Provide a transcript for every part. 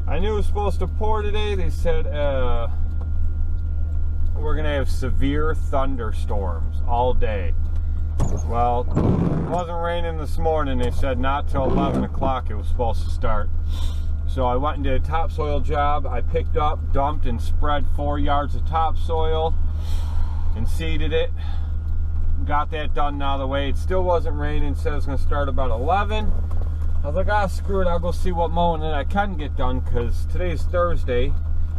I knew it was supposed to pour today. They said we're gonna have severe thunderstorms all day. Well, it wasn't raining this morning. They said not till 11 o'clock it was supposed to start. So I went and did a topsoil job. I picked up, dumped, and spread 4 yards of topsoil and seeded it. Got that done out of the way. It still wasn't raining. It said it was gonna start about 11. I was like, ah, screw it, I'll go see what mowing that I can get done, because today's Thursday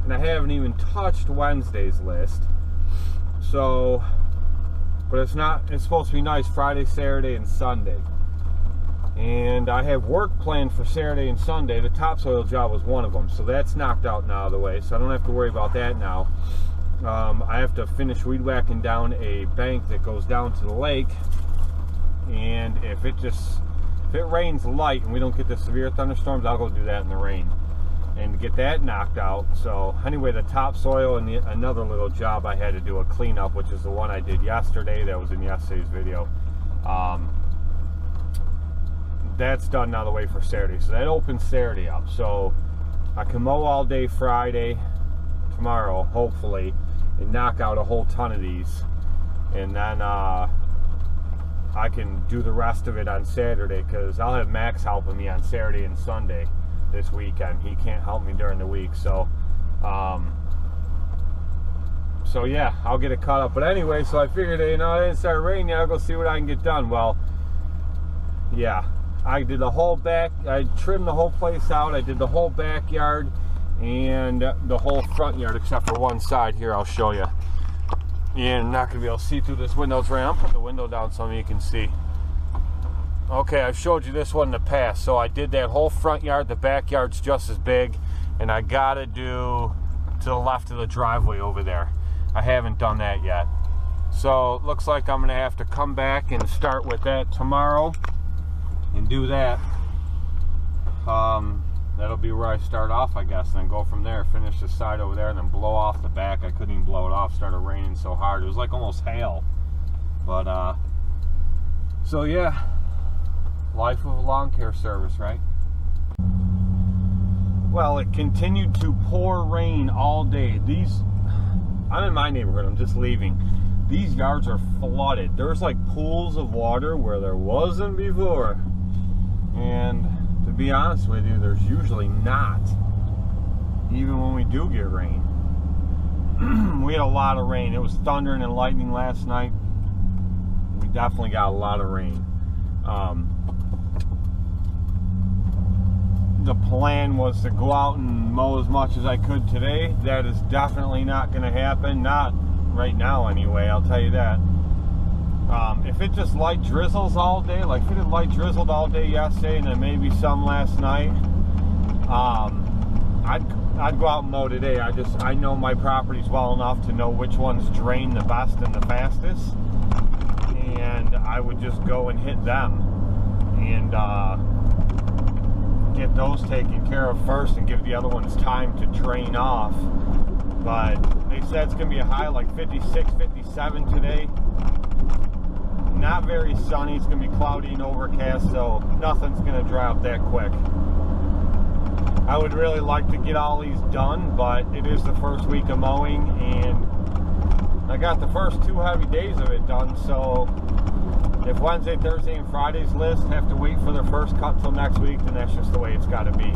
and I haven't even touched Wednesday's list. So, but it's supposed to be nice Friday, Saturday, and Sunday. And I have work planned for Saturday and Sunday. The topsoil job was one of them, so that's knocked out and out of the way, so I don't have to worry about that now. I have to finish weed whacking down a bank that goes down to the lake, and if it rains light and we don't get the severe thunderstorms, I'll go do that in the rain and get that knocked out. So anyway, the topsoil and another little job I had to do, a cleanup, which is the one I did yesterday. That was in yesterday's video. That's done out of the way for Saturday. So that opens Saturday up. So I can mow all day Friday, tomorrow, hopefully, and knock out a whole ton of these. And then I can do the rest of it on Saturday, because I'll have Max helping me on Saturday and Sunday this weekend. He can't help me during the week, so yeah, I'll get it caught up. But anyway, so I figured, it didn't start raining yet, I'll go see what I can get done. Well, yeah, I did the whole back, I trimmed the whole place out. I did the whole backyard and the whole front yard except for one side. Here, I'll show you. You're not going to be able to see through this window. It's right. I'll put the window down so you can see. Okay, I've showed you this one in the past. So I did that whole front yard. The backyard's just as big. And I got to do to the left of the driveway over there. I haven't done that yet. So it looks like I'm going to have to come back and start with that tomorrow and do that. That'll be where I start off, I guess, and then go from there, finish the side over there, and then blow off the back. I couldn't even blow it off, started raining so hard. It was like almost hail. But, so yeah, life of a lawn care service, right? Well, it continued to pour rain all day. I'm in my neighborhood, I'm just leaving. These yards are flooded. There's like pools of water where there wasn't before. And to be honest with you, there's usually not, even when we do get rain. We had a lot of rain. It was thundering and lightning last night. We definitely got a lot of rain. The plan was to go out and mow as much as I could today. That is definitely not going to happen. Not right now anyway, I'll tell you that. If it just light drizzles all day, like if it had light drizzled all day yesterday and then maybe some last night, I'd go out and mow today. I know my properties well enough to know which ones drain the best and the fastest, and I would just go and hit them and get those taken care of first and give the other ones time to drain off. But they said it's going to be a high like 56, 57 today. Not very sunny. It's going to be cloudy and overcast, so nothing's going to dry up that quick. I would really like to get all these done, but it is the first week of mowing, and I got the first 2 heavy days of it done, so if Wednesday, Thursday, and Friday's list have to wait for their first cut till next week, then that's just the way it's got to be.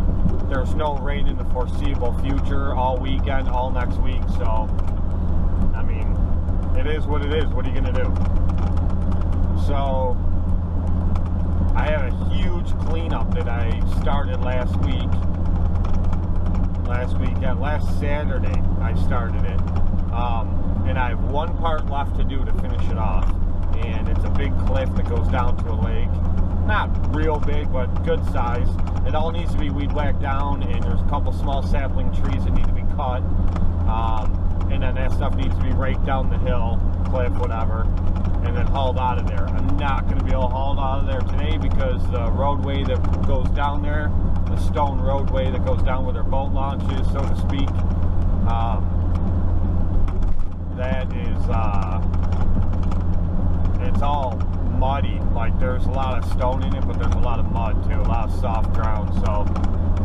There's no rain in the foreseeable future all weekend, all next week, so, I mean, it is what it is. What are you going to do? So, I have a huge cleanup that I started last Saturday I started it, and I have one part left to do to finish it off, and it's a big cliff that goes down to a lake. Not real big, but good size. It all needs to be weed whacked down, and there's a couple small sapling trees that need to be cut, and then that stuff needs to be raked down the hill, cliff, whatever, and then hauled out of there. I'm not going to be able to haul it out of there today because the roadway that goes down there, the stone roadway that goes down where their boat launch is, so to speak, That is, it's all muddy. Like, there's a lot of stone in it, but there's a lot of mud too, a lot of soft ground. So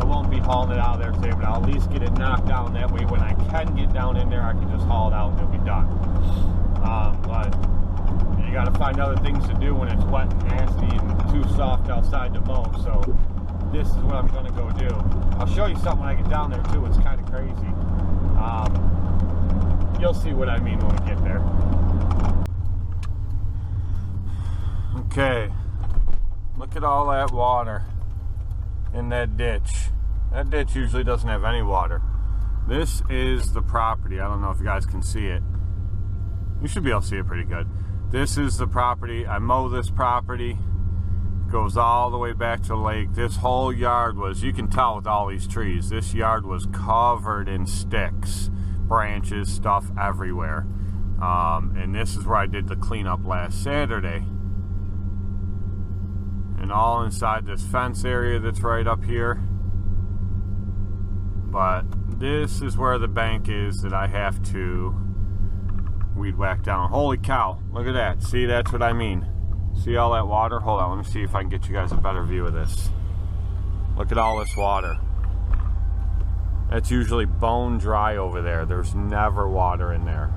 I won't be hauling it out of there today, but I'll at least get it knocked down. That way, when I can get down in there, I can just haul it out and it'll be done. But you got to find other things to do when it's wet and nasty and too soft outside to mow. So this is what I'm going to go do. I'll show you something when I get down there too. It's kind of crazy. You'll see what I mean when we get there. Okay, look at all that water in that ditch. That ditch usually doesn't have any water. This is the property. I don't know if you guys can see it. You should be able to see it pretty good. This is the property. I mow this property. Goes all the way back to the lake. This whole yard was, you can tell with all these trees, this yard was covered in sticks, branches, stuff everywhere. And this is where I did the cleanup last Saturday. And all inside this fence area that's right up here. But this is where the bank is that I have to weed whack down. Holy cow, look at that. See, that's what I mean. See all that water? Hold on, let me see if I can get you guys a better view of this. Look at all this water. That's usually bone dry over there. There's never water in there.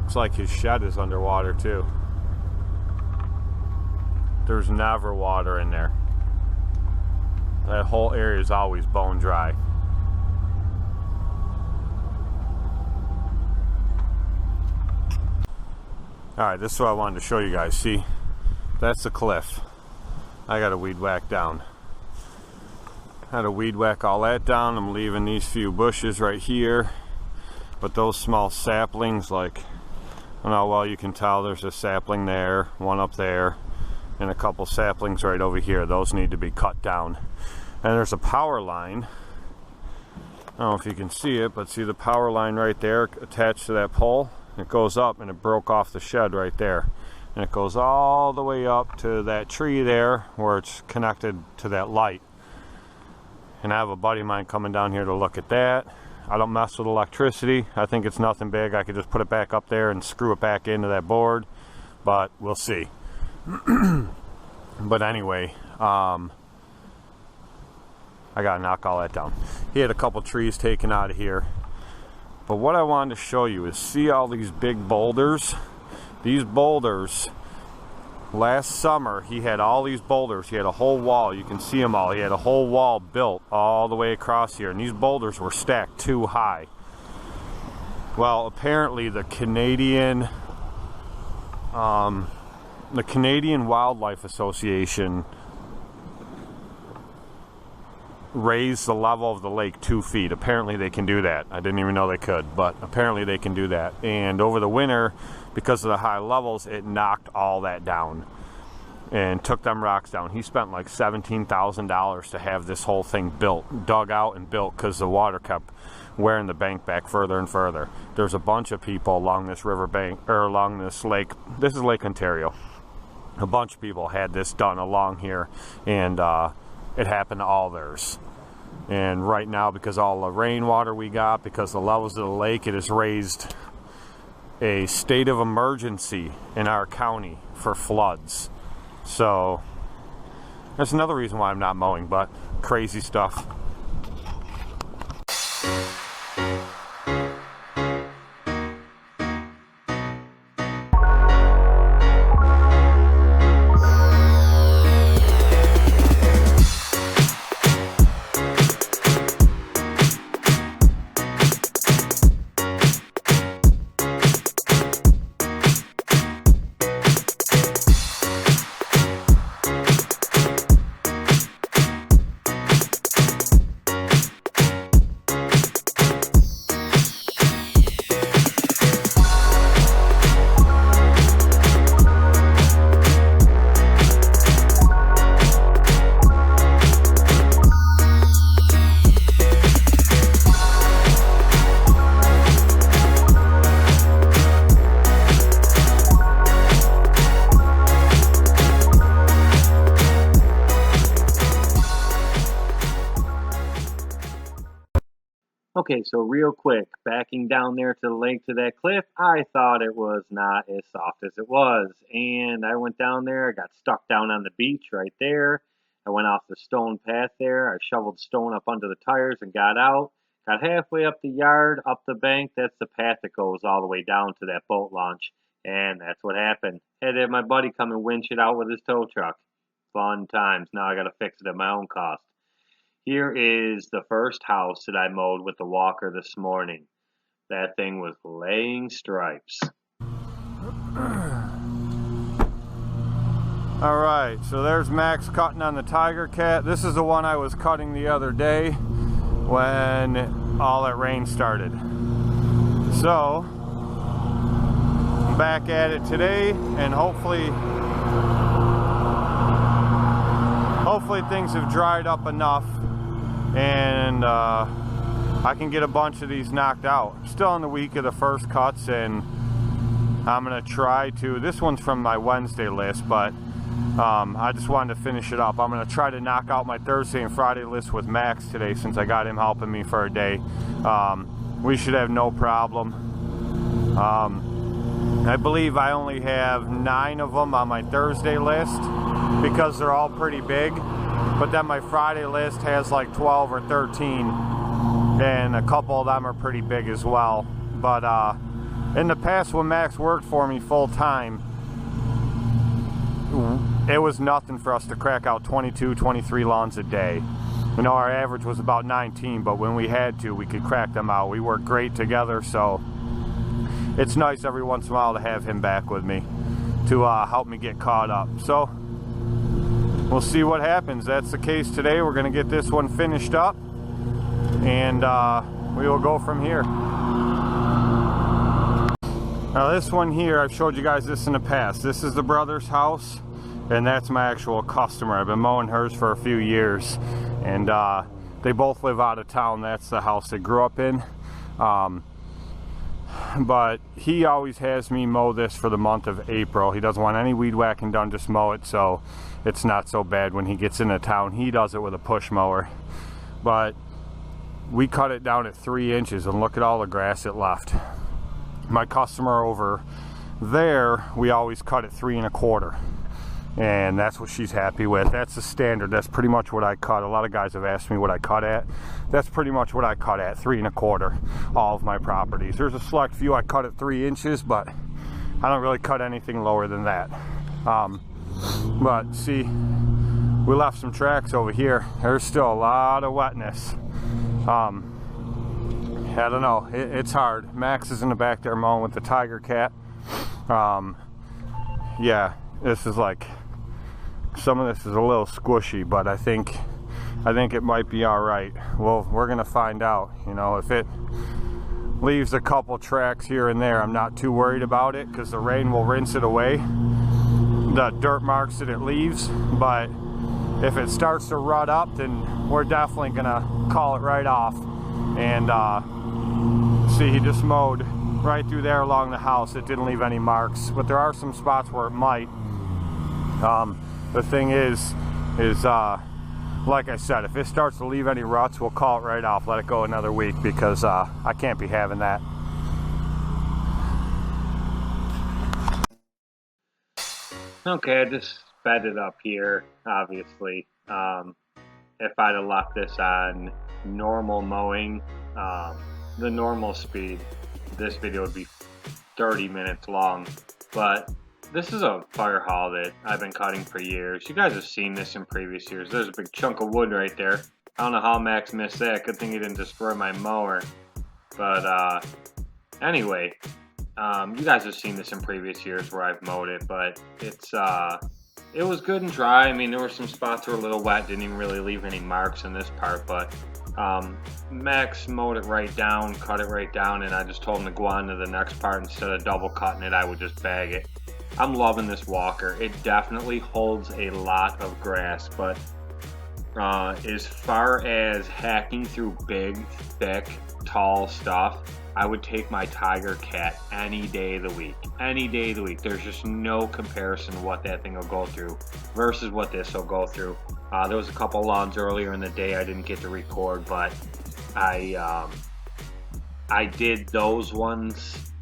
Looks like his shed is underwater too. There's never water in there. That whole area is always bone dry. Alright, this is what I wanted to show you guys. See, that's the cliff. I got to weed whack down. Had to weed whack all that down. I'm leaving these few bushes right here. But those small saplings, like, I don't know how well you can tell, there's a sapling there, one up there, and a couple saplings right over here. Those need to be cut down. And there's a power line. I don't know if you can see it, but see the power line right there attached to that pole? It goes up and it broke off the shed right there. And it goes all the way up to that tree there where it's connected to that light. And I have a buddy of mine coming down here to look at that. I don't mess with electricity. I think it's nothing big. I could just put it back up there and screw it back into that board. But we'll see. But anyway, I gotta knock all that down. He had a couple trees taken out of here. But what I wanted to show you is, see all these big boulders? These boulders, last summer he had all these boulders. He had a whole wall. You can see them all. He had a whole wall built all the way across here. And these boulders were stacked too high. Well, apparently the Canadian Wildlife Association raise the level of the lake 2 feet. Apparently they can do that. I didn't even know they could, but apparently they can do that. And over the winter, because of the high levels, it knocked all that down and took them rocks down. He spent like $17,000 to have this whole thing built, dug out and built, because the water kept wearing the bank back further and further. There's a bunch of people along this river bank, or along this lake. This is Lake Ontario. A bunch of people had this done along here, and it happened to all theirs. And right now, because all the rainwater we got, because the levels of the lake, it has raised a state of emergency in our county for floods. So that's another reason why I'm not mowing, but crazy stuff. Okay, so real quick, backing down there to the lake to that cliff, I thought it was not as soft as it was. And I went down there, I got stuck down on the beach right there. I went off the stone path there. I shoveled stone up under the tires and got out. Got halfway up the yard, up the bank. That's the path that goes all the way down to that boat launch. And that's what happened. Had to have my buddy come and winch it out with his tow truck. Fun times. Now I got to fix it at my own cost. Here is the first house that I mowed with the walker this morning. That thing was laying stripes. Alright, so there's Max cutting on the Tiger Cat. This is the one I was cutting the other day when all that rain started. So, I'm back at it today, and hopefully things have dried up enough and I can get a bunch of these knocked out. Still in the week of the first cuts, and I'm gonna try to, this one's from my Wednesday list, but I just wanted to finish it up. I'm gonna try to knock out my Thursday and Friday list with Max today, since I got him helping me for a day. We should have no problem. I believe I only have 9 of them on my Thursday list because they're all pretty big. But then my Friday list has like 12 or 13, and a couple of them are pretty big as well. But in the past, when Max worked for me full time, it was nothing for us to crack out 22, 23 lawns a day. You know, our average was about 19, but when we had to, we could crack them out. We worked great together, so it's nice every once in a while to have him back with me to help me get caught up. So we'll see what happens. That's the case today. We're going to get this one finished up, and we will go from here. Now this one here, I've showed you guys this in the past. This is the brother's house, and that's my actual customer. I've been mowing hers for a few years, and they both live out of town. That's the house they grew up in. But he always has me mow this for the month of April. He doesn't want any weed whacking done, just mow it, so it's not so bad when he gets into town. He does it with a push mower. But we cut it down at 3 inches, and look at all the grass it left. My customer over there, we always cut at 3 1/4. And that's what she's happy with. That's the standard. That's pretty much what I cut. A lot of guys have asked me what I cut at. That's pretty much what I cut at, 3 1/4, all of my properties. There's a select few I cut at 3 inches, but I don't really cut anything lower than that. But see, we left some tracks over here. There's still a lot of wetness. I don't know, it's hard. Max is in the back there mowing with the Tiger Cat. Yeah, this is like, some of this is a little squishy, but I think it might be all right. Well, we're gonna find out. You know, if it leaves a couple tracks here and there, I'm not too worried about it, because the rain will rinse it away, the dirt marks that it leaves. But if it starts to rut up, then we're definitely gonna call it right off. And see, he just mowed right through there along the house. It didn't leave any marks, but there are some spots where it might. The thing is like I said, if it starts to leave any ruts, we'll call it right off, let it go another week, because I can't be having that. Okay, I just sped it up here, obviously. If I'd have left this on normal mowing, the normal speed, this video would be 30 minutes long. But this is a fire haul that I've been cutting for years. You guys have seen this in previous years. There's a big chunk of wood right there. I don't know how Max missed that. Good thing he didn't destroy my mower. But anyway, you guys have seen this in previous years where I've mowed it, but it was good and dry. I mean, there were some spots that were a little wet, didn't even really leave any marks in this part, but Max mowed it right down, cut it right down, and I just told him to go on to the next part. Instead of double cutting it, I would just bag it. I'm loving this walker. It definitely holds a lot of grass, but as far as hacking through big, thick, tall stuff, I would take my Tiger Cat any day of the week. Any day of the week. There's just no comparison to what that thing will go through versus what this will go through. There was a couple lawns earlier in the day I didn't get to record, but I I did those ones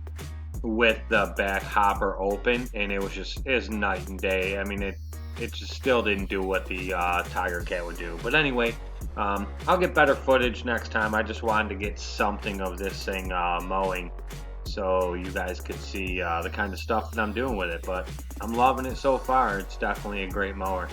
with the back hopper open, and it was night and day. I mean, it just still didn't do what the Tiger Cat would do. But anyway, I'll get better footage next time. I just wanted to get something of this thing mowing, so you guys could see the kind of stuff that I'm doing with it. But I'm loving it so far. It's definitely a great mower.